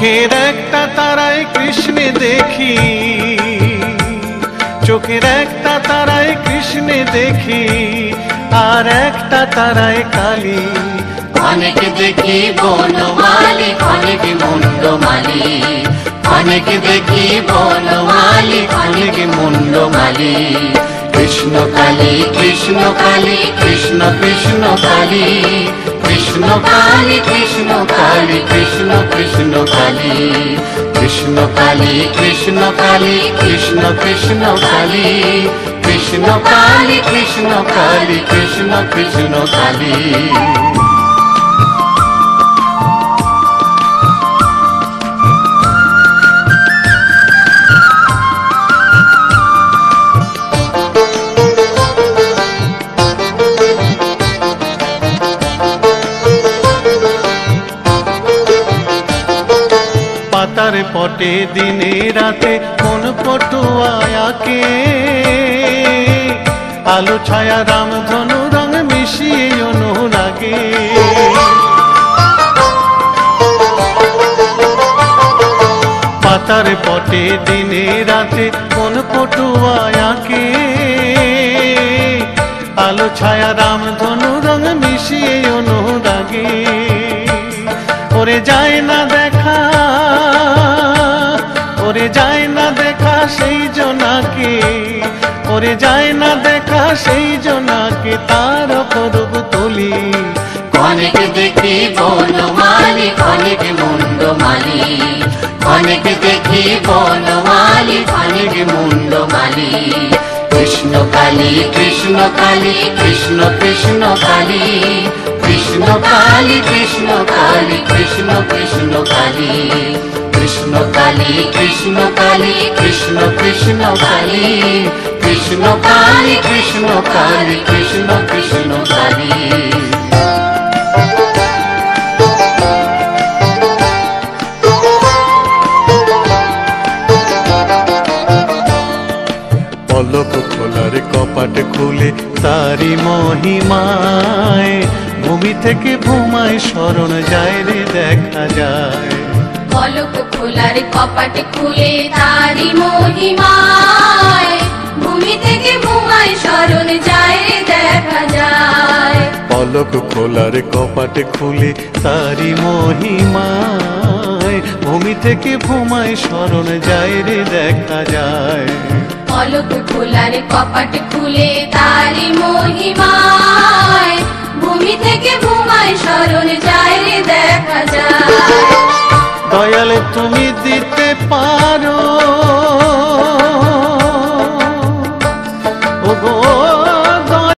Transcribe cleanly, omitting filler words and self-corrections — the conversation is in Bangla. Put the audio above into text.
চোখের একটা তারায় কৃষ্ণে দেখি, চোখের একটা তারায় কৃষ্ণে দেখি, আর একটা তারায় কালী। অনেক দেখি বনমালী, অনেক মুন্ডমালী, অনেক দেখি বনমালী, অনেক মুন্ডমালী। কৃষ্ণ কালী, কৃষ্ণ কালী, কৃষ্ণ কৃষ্ণ কালী, কৃষ্ণ কালী, কৃষ্ণ কালী, কৃষ্ণ কৃষ্ণ কালী, কৃষ্ণ কালী, কৃষ্ণ কালী, কৃষ্ণ কৃষ্ণ কালী, কৃষ্ণ কালী, কৃষ্ণ কালী, কৃষ্ণ কৃষ্ণ কালী। পাতার পটে দিনে রাতে কোন পটুয়াকে, আলো ছায়া রামধনু রং মিশিয়ে অনুরাগে। পাতার পটে দিনে রাতে কোন পটুয়াকে, আলো ছায়া রামধনু রং মিশিয়ে অনুরাগে। ওরে যায় না দেখা, ওরে যায় না দেখা সেই জনাকে, ওরে যায় না দেখা সেই জনাকে, তার অপরূপ তুলি। অনেক দেখি বনমালী, অনেক মুন্ডমালী, অনেক দেখি বনমালী, অনেক মুন্ডমালী। কৃষ্ণ কালী, কৃষ্ণ কালী, কৃষ্ণ কৃষ্ণ কালী, কৃষ্ণ কালী, কৃষ্ণ কালী, কৃষ্ণ কৃষ্ণ কালী, কৃষ্ণ কালী, কৃষ্ণ কালী, কৃষ্ণ কৃষ্ণ কালী, কৃষ্ণ কালী, কৃষ্ণ কালী, কৃষ্ণ কৃষ্ণ কালী। পলক খোলার কপাট খুলে তারি মহিমায়, ভূমি থেকে ভূমায় শরণ যায় রে দেখা যায়। পলক খোলার কপাট খুলে তারি মহিমায়, ভূমি থেকে ভূমায় শরণ যায় রে দেখা যায়। পলক খোলার কপাট খুলে তারি মহিমায়, ভূমি থেকে ভূমায় শরণ যায় রে দেখা যায়। পলক খোলার কপাট খুলে তারি মহিমায়, ভূমি থেকে ভূমায় শরণ যায় রে দেখা যায়। দয়াল তুমি দিতে পার